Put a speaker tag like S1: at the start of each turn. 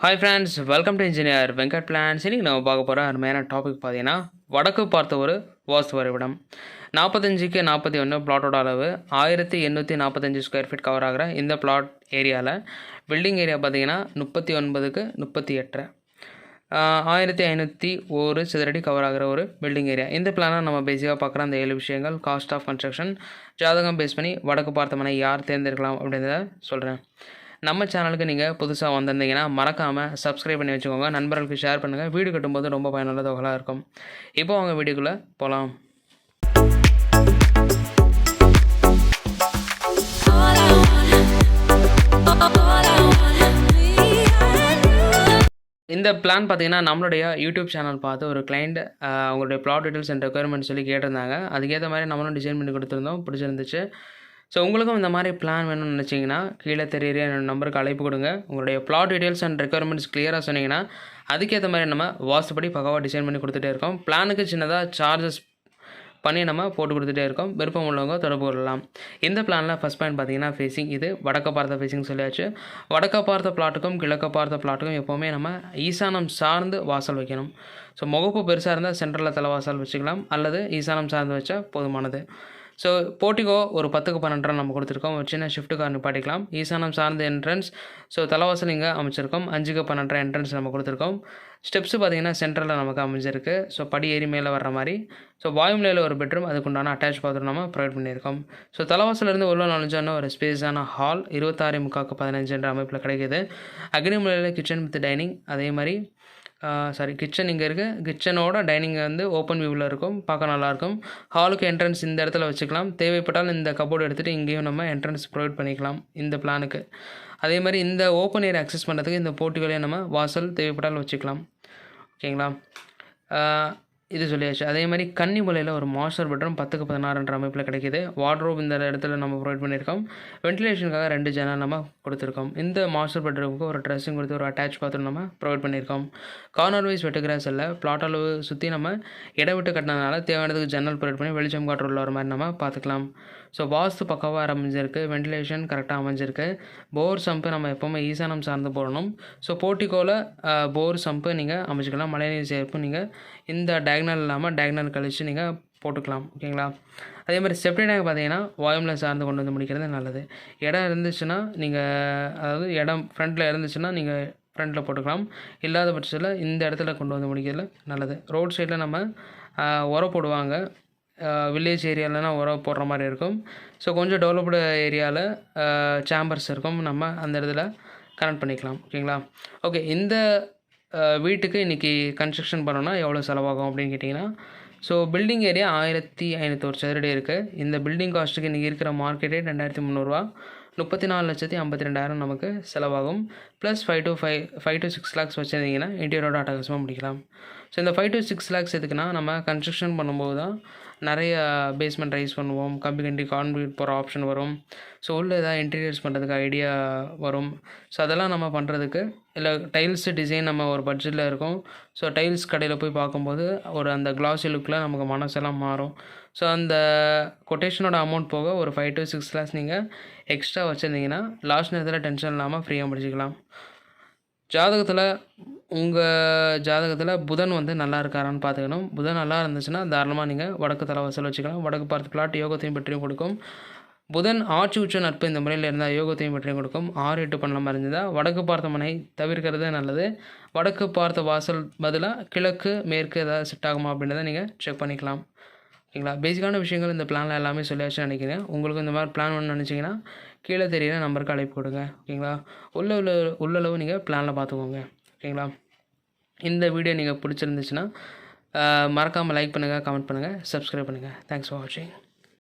S1: Hi friends, welcome to engineer Venkat plans. இன்றைக்கி நம்ம பார்க்க போகிற அருமையான டாபிக் பார்த்தீங்கன்னா, வடக்கு பார்த்த ஒரு வாஸ்து வரைபடம். 45க்கு 41 பிளாட்டோட அளவு 1845 ஸ்கொயர் ஃபீட் கவர் ஆகிற இந்த பிளாட் ஏரியாவில் பில்டிங் ஏரியா பார்த்தீங்கன்னா 39க்கு 38 1501 சதுரடி கவர் ஆகிற ஒரு பில்டிங் ஏரியா. இந்த பிளானை நம்ம பேசிக்காக பார்க்குற அந்த 7 விஷயங்கள், காஸ்ட் ஆஃப் கன்ஸ்ட்ரக்ஷன், ஜாதகம் பேஸ் பண்ணி வடக்கு பார்த்த மனை யார் தேர்ந்தெடுக்கலாம் அப்படின்றத சொல்கிறேன். நம்ம சேனலுக்கு நீங்கள் புதுசாக வந்திருந்தீங்கன்னா மறக்காமல் சப்ஸ்கிரைப் பண்ணி வச்சுக்கோங்க. நண்பர்களுக்கு ஷேர் பண்ணுங்கள். வீடு கட்டும்போது ரொம்ப பயனுள்ள தொகையாக இருக்கும். இப்போ அவங்க வீடியோக்குள்ளே போகலாம். இந்த பிளான் பார்த்தீங்கன்னா நம்மளுடைய யூடியூப் சேனல் பார்த்து ஒரு கிளைண்ட் அவங்களுடைய ப்ளாட் டீட்டெயில்ஸ் அண்ட் ரெக்குயர்மெண்ட் சொல்லி கேட்டிருந்தாங்க. அதுக்கேற்ற மாதிரி நம்மளும் டிசைன் பண்ணி கொடுத்துருந்தோம். பிடிச்சிருந்துச்சு. ஸோ உங்களுக்கும் இந்த மாதிரி பிளான் வேணும்னு நினச்சிங்கன்னா கீழே தெரியுற என்னோடய நம்பருக்கு அழைப்பு கொடுங்க. உங்களுடைய ப்ளாட் டீட்டெயில்ஸ் அண்ட் ரெக்குயர்மெண்ட்ஸ் கிளியராக சொன்னீங்கன்னா அதுக்கேற்ற மாதிரி நம்ம வாஸ்துப்படி பக்காவாக டிசைன் பண்ணி கொடுத்துட்டே இருக்கோம். பிளானுக்கு சின்னதாக சார்ஜஸ் பண்ணி நம்ம போட்டு கொடுத்துட்டே இருக்கோம். விருப்பம் உள்ளவங்க தொடர்பு கொள்ளலாம். இந்த பிளானில் ஃபஸ்ட் பாயிண்ட் பார்த்தீங்கன்னா ஃபேஸிங். இது வடக்க பார்த்த ஃபேஸிங் சொல்லியாச்சு. வடக்க பார்த்த பிளாட்டுக்கும் கிழக்க பார்த்த பிளாட்டுக்கும் எப்போவுமே நம்ம ஈசானம் சார்ந்து வாசல் வைக்கணும். ஸோ முகப்பு பெருசாக இருந்தால் சென்ட்ரலில் தலைவாசல் வச்சுக்கலாம், அல்லது ஈசானம் சார்ந்து வச்சா போதுமானது. ஸோ போர்ட்டிகோ ஒரு 10க்கு 12 நம்ம கொடுத்துருக்கோம். ஒரு சின்ன ஷிஃப்ட் கார் நிப்பாட்டிக்கலாம். ஈசானம் சார்ந்த என்ட்ரன்ஸ், ஸோ தலைவாசல் இங்கே அமைச்சிருக்கோம். 5க்கு 12 என்ட்ரன்ஸ் நம்ம கொடுத்துருக்கோம். ஸ்டெப்ஸு பார்த்திங்கன்னா சென்ட்ரலில் நமக்கு அமைஞ்சிருக்கு. ஸோ படி ஏறி மேலே வர்ற மாதிரி. ஸோ வாயுமலையில் ஒரு பெட்ரூம், அதுக்குண்டான அட்டாச் பாத்ரூம் நம்ம ப்ரொவைட் பண்ணியிருக்கோம். ஸோ தலைவாசலேருந்து உள்ள நுழைஞ்சான ஒரு ஸ்பேஸான ஹால் 26 15 என்ற அமைப்பில் கிடைக்கிது. அக்னிமலையில் கிச்சன் வித் டைனிங், அதே மாதிரி கிச்சன் இங்கே இருக்குது. கிச்சனோட டைனிங் வந்து ஓப்பன் வியூவில் இருக்கும், பார்க்க நல்லாயிருக்கும். ஹாலுக்கு என்ட்ரன்ஸ் இந்த இடத்துல வச்சுக்கலாம். தேவைப்பட்டால் இந்த கபோர்டு எடுத்துகிட்டு இங்கேயும் நம்ம என்ட்ரன்ஸ் ப்ரொவைட் பண்ணிக்கலாம் இந்த பிளானுக்கு. அதே மாதிரி இந்த ஓப்பன் ஏரியா அக்சஸ் பண்ணுறதுக்கு இந்த போர்ட்டிகோலையும் நம்ம வாசல் தேவைப்பட்டால் வச்சுக்கலாம். ஓகேங்களா, இது சொல்லியாச்சு. அதே மாதிரி கன்னிமலையில் ஒரு மாஸ்டர் பெட்ரூம் 10க்கு 16 அமைப்பில் கிடைக்கிது. வார்ட்ரோப் இந்த இடத்துல நம்ம ப்ரொவைட் பண்ணியிருக்கோம். வென்டிலேஷனுக்காக 2 ஜன்னல் நம்ம கொடுத்துருக்கோம். இந்த மாஸ்டர் பெட்ரூமுக்கு ஒரு ட்ரெஸ்ஸிங் கொடுத்து ஒரு அட்டாச் பாத்ரூம் நம்ம ப்ரொவைட் பண்ணியிருக்கோம். கார்னர் வைஸ் வெட்டுகிராஸ் இல்லை, பிளாட் அளவு சுற்றி நம்ம இடம் விட்டு கட்டினதுனால தேவையானதுக்கு ஜன்னல் ப்ரொவைட் பண்ணி வெளிச்சம் காற்று உள்ள ஒரு மாதிரி நம்ம பார்த்துக்கலாம். ஸோ வாஸ்து பக்காவாக அமைஞ்சிருக்கு. வென்டிலேஷன் கரெக்டாக அமைஞ்சிருக்கு. போர் சம்பு நம்ம எப்போவுமே ஈசானம் சார்ந்து போடணும். ஸோ போர்ட்டிகோவில் போர் சம்பு நீங்கள் அமைச்சிக்கலாம். மழைநீர் சேர்ப்பு நீங்கள் இந்த டயக்னல் இல்லாமல் டயக்னல் கழித்து நீங்கள் போட்டுக்கலாம். ஓகேங்களா, அதே மாதிரி செப்டி டேங்க் பார்த்தீங்கன்னா வாயுமில் சார்ந்து கொண்டு வந்து முடிக்கிறது நல்லது. இடம் இருந்துச்சுன்னா நீங்கள், அதாவது இடம் ஃப்ரண்ட்டில் இருந்துச்சுன்னா நீங்கள் ஃப்ரண்ட்டில் போட்டுக்கலாம். இல்லாத பட்சத்தில் இந்த இடத்துல கொண்டு வந்து முடிக்கிறது நல்லது. ரோட் சைடில் நம்ம உரம் போடுவாங்க. வில்லேஜ் ஏரியாவில்னா உரம் போடுற மாதிரி இருக்கும். ஸோ கொஞ்சம் டெவலப்டு ஏரியாவில் சேம்பர்ஸ் இருக்கும், நம்ம அந்த இடத்துல கனெக்ட் பண்ணிக்கலாம். ஓகேங்களா, ஓகே. இந்த வீட்டுக்கு இன்றைக்கி கன்ஸ்ட்ரக்ஷன் பண்ணோன்னா எவ்வளோ செலவாகும் அப்படின்னு கேட்டிங்கன்னா, ஸோ பில்டிங் ஏரியா 1501 சதுரடி இருக்குது. இந்த பில்டிங் காஸ்ட்டுக்கு இன்றைக்கி இருக்கிற மார்க்கெட் ரேட் 2300 ரூபா. 34,52,000 நமக்கு செலவாகும். ப்ளஸ் 5 to 6 லேக்ஸ் வச்சுருந்தீங்கன்னா இன்டீரியரோட அட்டகாசமாக முடிக்கலாம். ஸோ இந்த 5 to 6 லேக்ஸ் எதுக்குன்னா, நம்ம கன்ஸ்ட்ரக்ஷன் பண்ணும்போது தான் நிறைய பேஸ்மெண்ட் ரைஸ் பண்ணுவோம், கம்பி கண்டி கான்க்ரீட் போகிற ஆப்ஷன் வரும். ஸோ உள்ள ஏதாவது இன்டீரியர்ஸ் பண்ணுறதுக்கு ஐடியா வரும். ஸோ அதெல்லாம் நம்ம பண்ணுறதுக்கு, இல்லை டைல்ஸு டிசைன் நம்ம ஒரு பட்ஜெட்டில் இருக்கும். ஸோ டைல்ஸ் கடையில் போய் பார்க்கும்போது ஒரு அந்த கிளாஸி லுக்கில் நமக்கு மனசெல்லாம் மாறும். ஸோ அந்த கொட்டேஷனோட அமௌண்ட் போக ஒரு 5 to 6 லேக்ஸ் நீங்கள் எக்ஸ்ட்ரா வச்சுருந்தீங்கன்னா லாஸ்ட் நேரத்தில் டென்ஷன் இல்லாமல் ஃப்ரீயாக முடிச்சிக்கலாம். ஜாதகத்தில், உங்கள் ஜாதகத்தில் புதன் வந்து நல்லா இருக்காரான்னு பார்த்துக்கணும். புதன் நல்லா இருந்துச்சுன்னா தாராளமாக நீங்கள் வடக்கு தலைவாசல் வச்சுக்கலாம். வடக்கு பார்த்து பிளாட் யோகத்தையும் பற்றியும் கொடுக்கும். புதன் ஆட்சி உச்ச நட்பு இந்த முறையில் இருந்தால் யோகத்தையும் பற்றியும் கொடுக்கும். 6, 8 பண்ண மாதிரி இருந்தால் வடக்கு பார்த்த மனை தவிர்க்கிறது நல்லது. வடக்கு பார்த்த வாசல் பதிலாக கிழக்கு மேற்கு ஏதாவது செட் ஆகுமா அப்படின்றத நீங்கள் செக் பண்ணிக்கலாம். ஓகேங்களா, பேசிக்கான விஷயங்கள் இந்த பிளானில் எல்லாமே சொல்லியாச்சுன்னு நினைக்கிறேன். உங்களுக்கு இந்த மாதிரி பிளான் ஒன்று நினச்சிங்கன்னா கீழே தெரியிற நம்பருக்கு அழைப்பு கொடுங்க. ஓகேங்களா, உள்ளளவு நீங்கள் பிளானில் பார்த்துக்கோங்க. ஓகேங்களா, இந்த வீடியோ நீங்கள் பிடிச்சிருந்துச்சுன்னா மறக்காமல் லைக் பண்ணுங்கள், கமெண்ட் பண்ணுங்கள், சப்ஸ்கிரைப் பண்ணுங்கள். தேங்க்ஸ் ஃபார் வாட்சிங்.